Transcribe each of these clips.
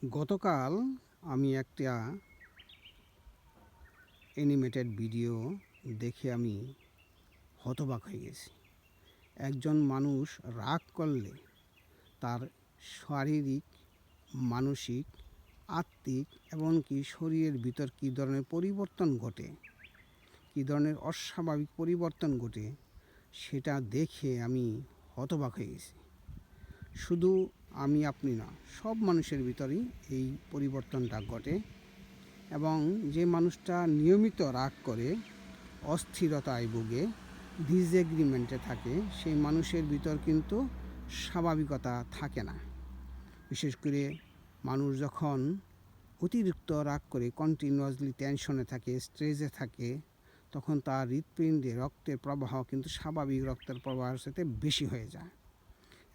গতকাল আমি একটা অ্যানিমেটেড ভিডিও দেখে আমি হতবাক হয়ে গেছি। একজন মানুষ রাগ করলে তার শারীরিক, মানসিক, আত্মিক এমনকি শরীরের ভিতর কী ধরনের পরিবর্তন ঘটে, কী ধরনের অস্বাভাবিক পরিবর্তন ঘটে, সেটা দেখে আমি হতবাক হয়ে গেছি। শুধু আমি আপনি না, সব মানুষের ভিতরেই এই পরিবর্তনটা ঘটে। এবং যে মানুষটা নিয়মিত রাগ করে, অস্থিরতায় ভোগে, ডিসএগ্রিমেন্টে থাকে, সেই মানুষের ভিতর কিন্তু স্বাভাবিকতা থাকে না। বিশেষ করে মানুষ যখন অতিরিক্ত রাগ করে, কন্টিনিউয়াসলি টেনশনে থাকে, স্ট্রেসে থাকে, তখন তার হৃৎপিণ্ডে রক্তের প্রবাহ কিন্তু স্বাভাবিক রক্তের প্রবাহের সাথে বেশি হয়ে যায়।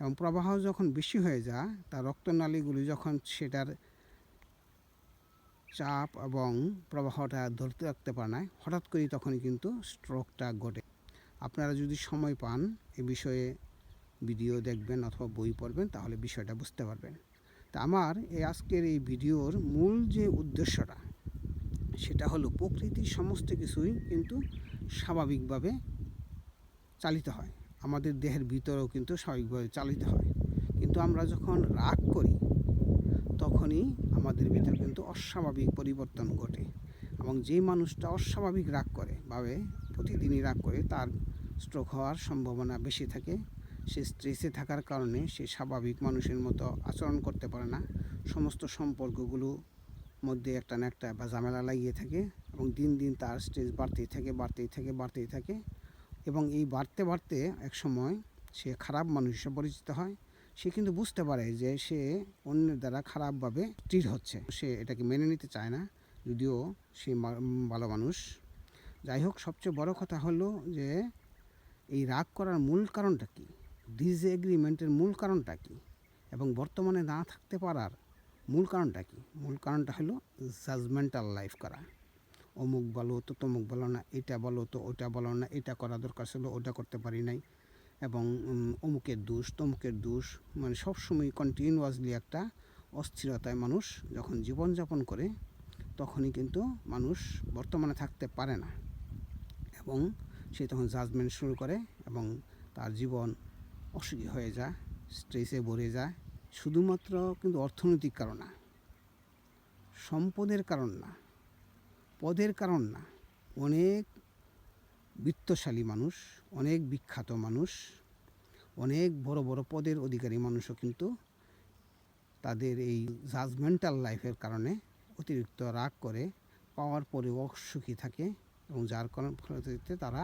এবং প্রবাহ যখন বেশি হয়ে যায়, তার রক্তনালীগুলি যখন সেটার চাপ এবং প্রবাহটা ধরতে রাখতে পারে না, হঠাৎ করেই তখনই কিন্তু স্ট্রোকটা ঘটে। আপনারা যদি সময় পান এ বিষয়ে ভিডিও দেখবেন অথবা বই পড়বেন, তাহলে বিষয়টা বুঝতে পারবেন। তা আমার আজকের এই ভিডিওর মূল যে উদ্দেশ্যটা, সেটা হলো প্রকৃতির সমস্ত কিছুই কিন্তু স্বাভাবিকভাবে চালিত হয়। আমাদের দেহের ভিতরেও কিন্তু স্বাভাবিকভাবে চালিত হয়, কিন্তু আমরা যখন রাগ করি তখনই আমাদের ভিতরে কিন্তু অস্বাভাবিক পরিবর্তন ঘটে। এবং যে মানুষটা অস্বাভাবিক রাগ করে, ভাবে প্রতিদিনই রাগ করে, তার স্ট্রোক হওয়ার সম্ভাবনা বেশি থাকে। সে স্ট্রেসে থাকার কারণে সে স্বাভাবিক মানুষের মতো আচরণ করতে পারে না। সমস্ত সম্পর্কগুলো মধ্যে একটা না একটা বা ঝামেলা লাগিয়ে থাকে, এবং দিন দিন তার স্ট্রেস বাড়তেই থাকে। এবং এই বাড়তে বাড়তে এক সময় সে খারাপ মানুষ হিসেবে পরিচিত হয়। সে কিন্তু বুঝতে পারে যে সে অন্যের দ্বারা খারাপভাবে ট্রিট হচ্ছে, সে এটাকে মেনে নিতে চায় না, যদিও সে ভালো মানুষ। যাই হোক, সবচেয়ে বড় কথা হলো যে এই রাগ করার মূল কারণটা কী, ডিসএগ্রিমেন্টের মূল কারণটা কী, এবং বর্তমানে না থাকতে পারার মূল কারণটা কী। মূল কারণটা হলো জাজমেন্টাল লাইফ করা। অমুক বলো তো তমুক বলো না, এটা বলো তো ওটা বলো না, এটা করা দরকার ছিল ওটা করতে পারি নাই, এবং অমুকের দোষ তমুকের দোষ, মানে সবসময় কন্টিনিউয়াসলি একটা অস্থিরতায় মানুষ যখন জীবনযাপন করে, তখনই কিন্তু মানুষ বর্তমানে থাকতে পারে না, এবং সে তখন জাজমেন্ট শুরু করে, এবং তার জীবন অসুখী হয়ে যায়, স্ট্রেসে ভরে যায়। শুধুমাত্র কিন্তু অর্থনৈতিক কারণ না, সম্পদের কারণ না, পদের কারণ না। অনেক বিত্তশালী মানুষ, অনেক বিখ্যাত মানুষ, অনেক বড় বড় পদের অধিকারী মানুষও কিন্তু তাদের এই জাজমেন্টাল লাইফের কারণে অতিরিক্ত রাগ করে, পাওয়ার পরেও অসুখী থাকে, এবং যার ফলশ্রুতিতে তারা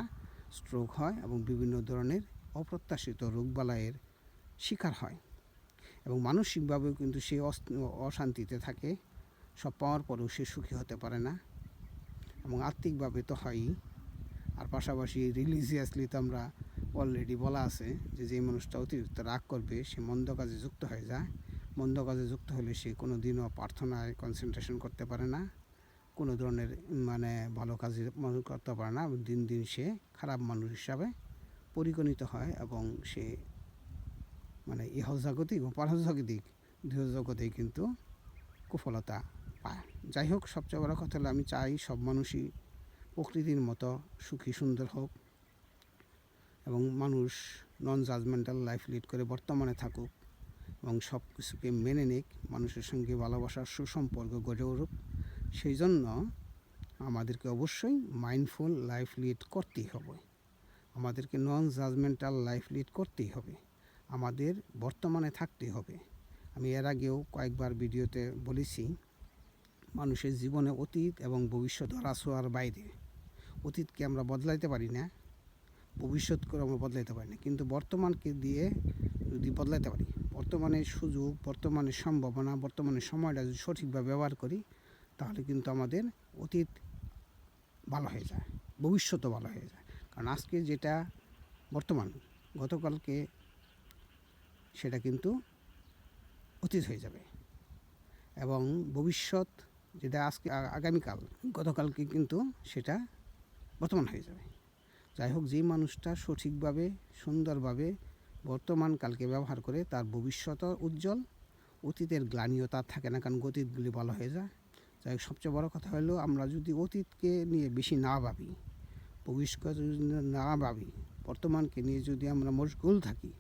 স্ট্রোক হয় এবং বিভিন্ন ধরনের অপ্রত্যাশিত রোগবালাইয়ের শিকার হয়। এবং মানসিকভাবেও কিন্তু সে অশান্তিতে থাকে, সব পাওয়ার পরেও সে সুখী হতে পারে না, এবং আত্মিকভাবে তো হয়ই। আর পাশাপাশি রিলিজিয়াসলি তো আমরা অলরেডি বলা আছে যে যে মানুষটা অতিরিক্ত রাগ করবে সে মন্দ কাজে যুক্ত হয়ে যায়। মন্দ কাজে যুক্ত হলে সে কোনো দিনও প্রার্থনায় কনসেন্ট্রেশন করতে পারে না, কোনো ধরনের ভালো কাজে মনে করতে পারে না। দিন দিন সে খারাপ মানুষ হিসাবে পরিগণিত হয়, এবং সে ইহজাগতিক ও পারজাগতিক দুই জগতেই কিন্তু কুফলতা পায়। যাই হোক, সবচেয়ে বড় কথা হলো আমি চাই সব মানুষই প্রকৃতির মতো সুখী সুন্দর হোক, এবং মানুষ নন জাজমেন্টাল লাইফ লিড করে বর্তমানে থাকুক, এবং সব কিছুকে মেনে নিক, মানুষের সঙ্গে ভালোবাসার সুসম্পর্ক গড়ে উঠুক। সেই জন্য আমাদেরকে অবশ্যই মাইন্ডফুল লাইফ লিড করতেই হবে, আমাদেরকে নন জাজমেন্টাল লাইফ লিড করতেই হবে, আমাদের বর্তমানে থাকতেই হবে। আমি এর আগেও কয়েকবার ভিডিওতে বলেছি, মানুষের জীবনে অতীত এবং ভবিষ্যৎ ধরাছোঁয়ার বাইরে। অতীতকে আমরা বদলাইতে পারি না, ভবিষ্যৎকে আমরা বদলাইতে পারি না, কিন্তু বর্তমানকে দিয়ে যদি বদলাইতে পারি, বর্তমানের সুযোগ, বর্তমানের সম্ভাবনা, বর্তমানের সময়টা যদি সঠিকভাবে ব্যবহার করি, তাহলে কিন্তু আমাদের অতীত ভালো হয়ে যায়, ভবিষ্যৎও ভালো হয়ে যায়। কারণ আজকে যেটা বর্তমান, গতকালকে সেটা কিন্তু অতীত হয়ে যাবে, এবং ভবিষ্যৎ যেটা আজকে আগামীকাল, গতকালকে কিন্তু সেটা বর্তমান হয়ে যাবে। যাই হোক, যেই মানুষটা সঠিকভাবে সুন্দরভাবে বর্তমান কালকে ব্যবহার করে, তার ভবিষ্যৎ উজ্জ্বল, অতীতের গ্লানিও তার থাকে না, কারণ অতীতগুলি ভালো হয়ে যায়। যাই হোক, সবচেয়ে বড় কথা হলো আমরা যদি অতীতকে নিয়ে বেশি না ভাবি, ভবিষ্যৎ যদি না ভাবি, বর্তমানকে নিয়ে যদি আমরা মশগুল থাকি,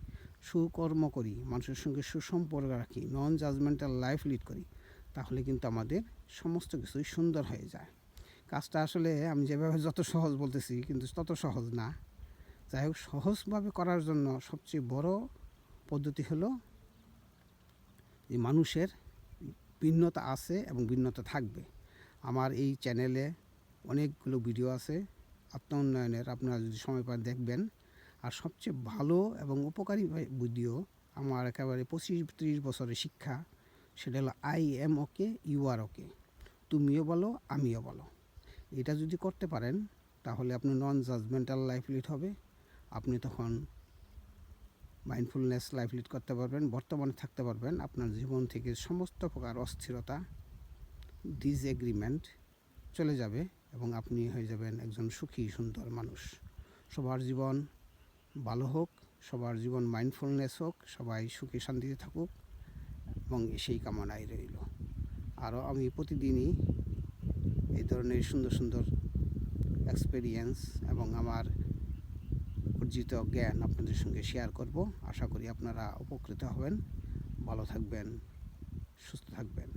সুকর্ম করি, মানুষের সঙ্গে সুসম্পর্ক রাখি, নন জাজমেন্টাল লাইফ লিড করি, তাহলে কিন্তু আমাদের সমস্ত কিছুই সুন্দর হয়ে যায়। কাজটা আসলে আমি যেভাবে যত সহজ বলতেছি কিন্তু তত সহজ না। যাই হোক, সহজভাবে করার জন্য সবচেয়ে বড় পদ্ধতি হলো যে মানুষের ভিন্নতা আছে এবং ভিন্নতা থাকবে। আমার এই চ্যানেলে অনেকগুলো ভিডিও আছে আত্ম উন্নয়নের, আপনারা যদি সময় পান দেখবেন। আর সবচেয়ে ভালো এবং উপকারী ভিডিও আমার একেবারে 25-30 বছরের শিক্ষা, সেটা হলো I am okay, you are okay, তুমিও বলো আমিও বলো। এটা যদি করতে পারেন তাহলে আপনি নন জাজমেন্টাল লাইফ লিড হবে। আপনি তখন মাইন্ডফুলনেস লাইফ লিড করতে পারবেন, বর্তমানে থাকতে পারবেন। আপনার জীবন থেকে সমস্ত প্রকার অস্থিরতা, ডিসএগ্রিমেন্ট চলে যাবে এবং আপনি হয়ে যাবেন একজন সুখী সুন্দর মানুষ। সবার জীবন ভালো হোক, সবার জীবন মাইন্ডফুলনেস হোক, সবাই সুখী শান্তিতে থাকুক এবং সেই কামনাই রইল। আরও আমি প্রতিদিনই এই ধরনের সুন্দর সুন্দর এক্সপেরিয়েন্স এবং আমার অর্জিত জ্ঞান আপনাদের সঙ্গে শেয়ার করব। আশা করি আপনারা উপকৃত হবেন। ভালো থাকবেন, সুস্থ থাকবেন।